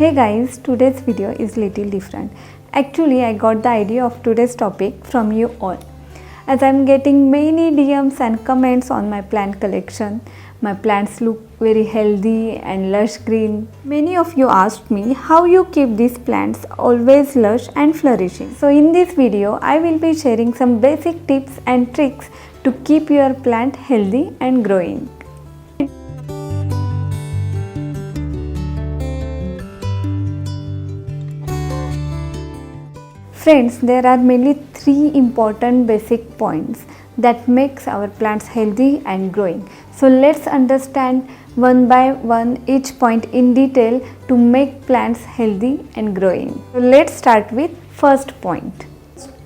Hey guys, today's video is little different. Actually, I got the idea of today's topic from you all. As I'm getting many DMs and comments on my plant collection, my plants look very healthy and lush green. Many of you asked me how you keep these plants always lush and flourishing. So in this video, I will be sharing some basic tips and tricks to keep your plant healthy and growing. Friends, there are mainly three important basic points that makes our plants healthy and growing. So let's understand one by one each point in detail to make plants healthy and growing. So let's start with first point.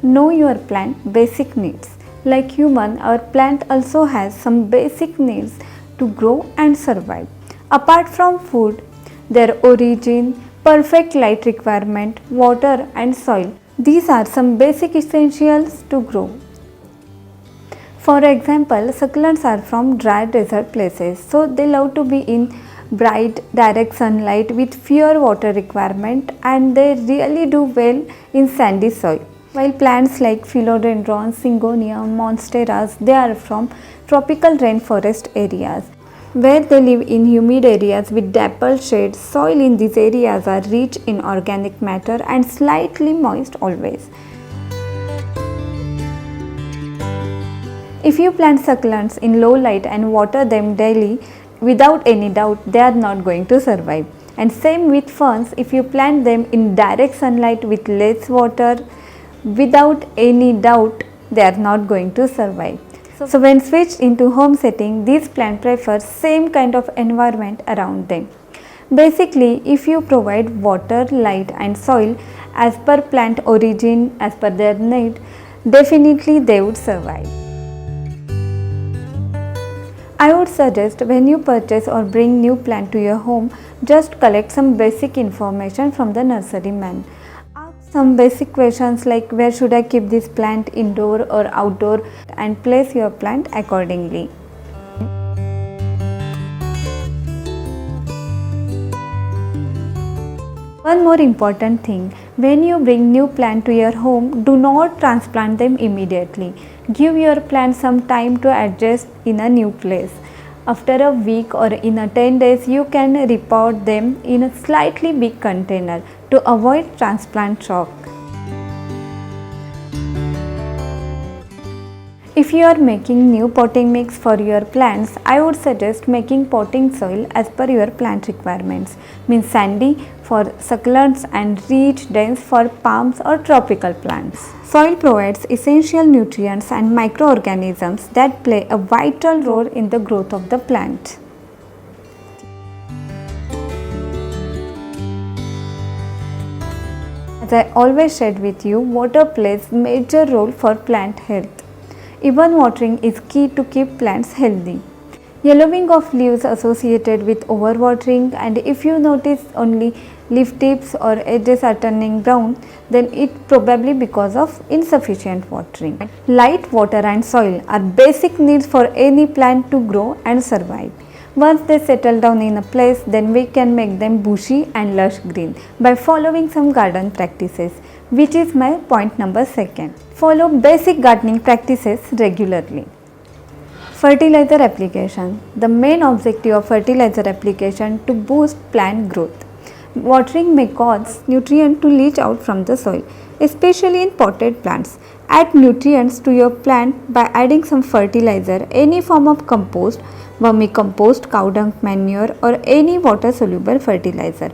Know your plant basic needs. Like human, our plant also has some basic needs to grow and survive. Apart from food, their origin, perfect light requirement, water and soil. These are some basic essentials to grow. For example, succulents are from dry desert places, so they love to be in bright direct sunlight with fewer water requirement, and they really do well in sandy soil. While plants like philodendrons, syngonium, monsteras, they are from tropical rainforest areas where they live in humid areas with dappled shade. Soil in these areas are rich in organic matter and slightly moist always. If you plant succulents in low light and water them daily, without any doubt they are not going to survive. And same with ferns, if you plant them in direct sunlight with less water, without any doubt they are not going to survive. So when switched into home setting, these plants prefer same kind of environment around them. Basically, if you provide water, light and soil as per plant origin, as per their need, definitely they would survive. I would suggest when you purchase or bring new plant to your home, just collect some basic information from the nurseryman. Some basic questions like where should I keep this plant, indoor or outdoor, and place your plant accordingly. One more important thing, when you bring new plant to your home, do not transplant them immediately. Give your plant some time to adjust in a new place. After a week or in a 10 days, you can repot them in a slightly big container to avoid transplant shock. If you are making new potting mix for your plants, I would suggest making potting soil as per your plant requirements. Means sandy for succulents and rich dense for palms or tropical plants. Soil provides essential nutrients and microorganisms that play a vital role in the growth of the plant. As I always shared with you, water plays major role for plant health. Even watering is key to keep plants healthy. Yellowing of leaves associated with overwatering, and if you notice only leaf tips or edges are turning brown, then it probably because of insufficient watering. Light, water and soil are basic needs for any plant to grow and survive. Once they settle down in a place, then we can make them bushy and lush green by following some garden practices, which is my point number 2. Follow basic gardening practices regularly. Fertilizer application. The main objective of fertilizer application to boost plant growth. Watering may cause nutrient to leach out from the soil, especially in potted plants. Add nutrients to your plant by adding some fertilizer, any form of compost, vermicompost, cow dung manure or any water soluble fertilizer,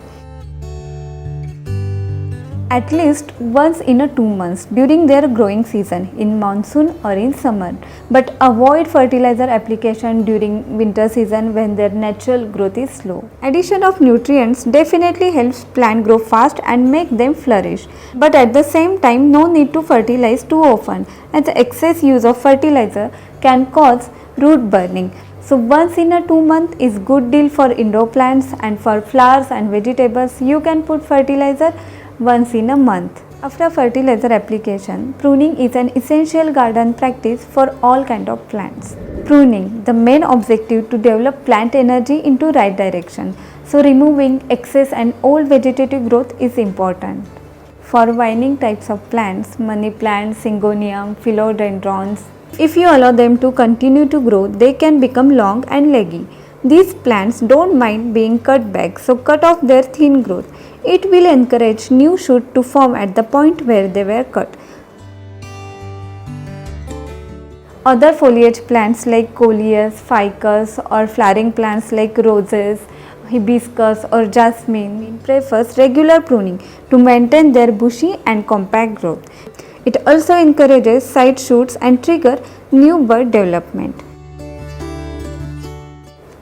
at least once in a 2 months during their growing season in monsoon or in summer, but avoid fertilizer application during winter season when their natural growth is slow. Addition of nutrients definitely helps plant grow fast and make them flourish, but at the same time no need to fertilize too often, as the excess use of fertilizer can cause root burning. So once in a 2 month is good deal for indoor plants, and for flowers and vegetables you can put fertilizer once in a month. After fertilizer application, pruning is an essential garden practice for all kind of plants. Pruning, the main objective to develop plant energy into right direction. So removing excess and old vegetative growth is important. For vining types of plants, money plant, syngonium, philodendrons, if you allow them to continue to grow, they can become long and leggy. These plants don't mind being cut back, so cut off their thin growth. It will encourage new shoots to form at the point where they were cut. Other foliage plants like coleus, ficus or flowering plants like roses, hibiscus or jasmine prefers regular pruning to maintain their bushy and compact growth. It also encourages side shoots and trigger new bud development.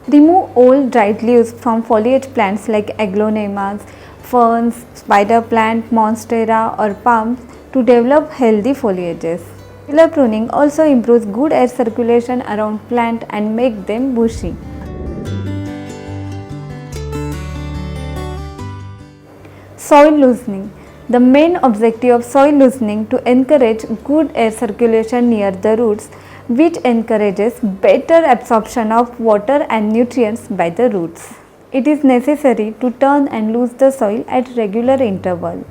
Remove old dried leaves from foliage plants like aglaonemas, ferns, spider plant, monstera or palms to develop healthy foliages. Regular pruning also improves good air circulation around plant and make them bushy. Soil loosening. The main objective of soil loosening to encourage good air circulation near the roots, which encourages better absorption of water and nutrients by the roots. It is necessary to turn and loose the soil at regular interval,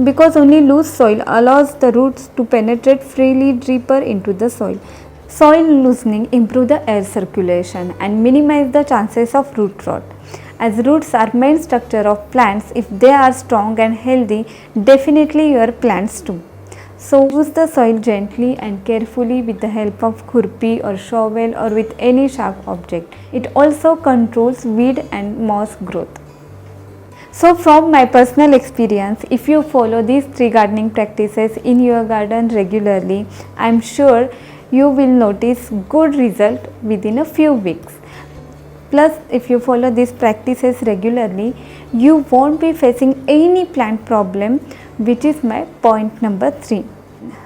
because only loose soil allows the roots to penetrate freely deeper into the soil. Soil loosening improves the air circulation and minimize the chances of root rot. As roots are main structure of plants, if they are strong and healthy, definitely your plants too. So use the soil gently and carefully with the help of khurpi or shovel or with any sharp object. It also controls weed and moss growth. So from my personal experience, if you follow these 3 gardening practices in your garden regularly, I am sure you will notice good result within a few weeks. Plus, if you follow these practices regularly, you won't be facing any plant problem, which is my point number 3.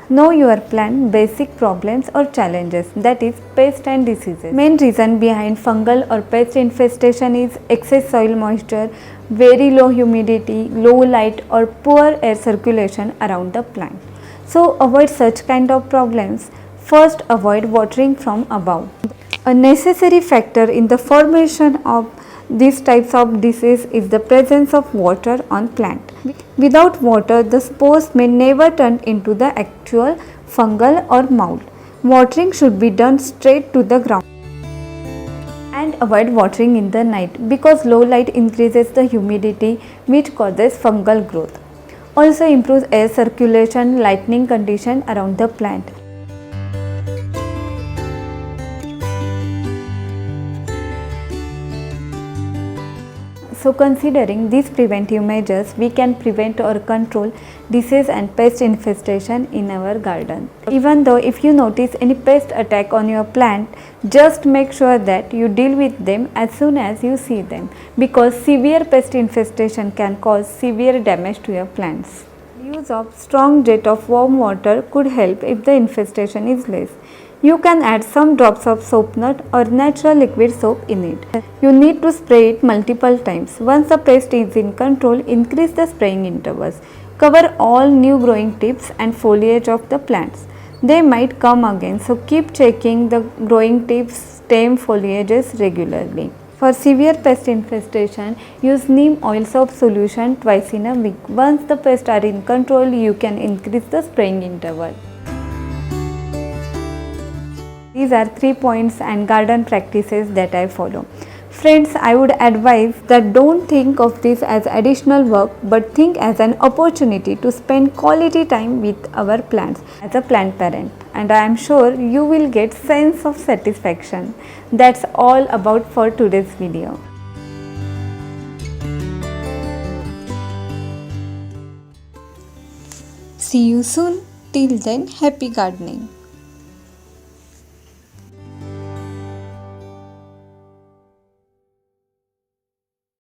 Know your plant basic problems or challenges, that is pest and diseases. Main reason behind fungal or pest infestation is excess soil moisture, very low humidity, low light or poor air circulation around the plant. So avoid such kind of problems. First, avoid watering from above. A necessary factor in the formation of these types of disease is the presence of water on plant. Without water, the spores may never turn into the actual fungal or mold. Watering should be done straight to the ground. And avoid watering in the night, because low light increases the humidity, which causes fungal growth. Also improves air circulation, lightning condition around the plant. So considering these preventive measures, we can prevent or control disease and pest infestation in our garden. Even though if you notice any pest attack on your plant, just make sure that you deal with them as soon as you see them, because severe pest infestation can cause severe damage to your plants. Use of strong jet of warm water could help if the infestation is less. You can add some drops of soap nut or natural liquid soap in it. You need to spray it multiple times. Once the pest is in control, increase the spraying intervals. Cover all new growing tips and foliage of the plants. They might come again, so keep checking the growing tips, stem, foliages regularly. For severe pest infestation, use neem oil soap solution twice in a week. Once the pests are in control, you can increase the spraying interval. These are 3 points and garden practices that I follow. Friends, I would advise that don't think of this as additional work, but think as an opportunity to spend quality time with our plants as a plant parent, and I am sure you will get sense of satisfaction. That's all about for today's video. See you soon. Till then, happy gardening.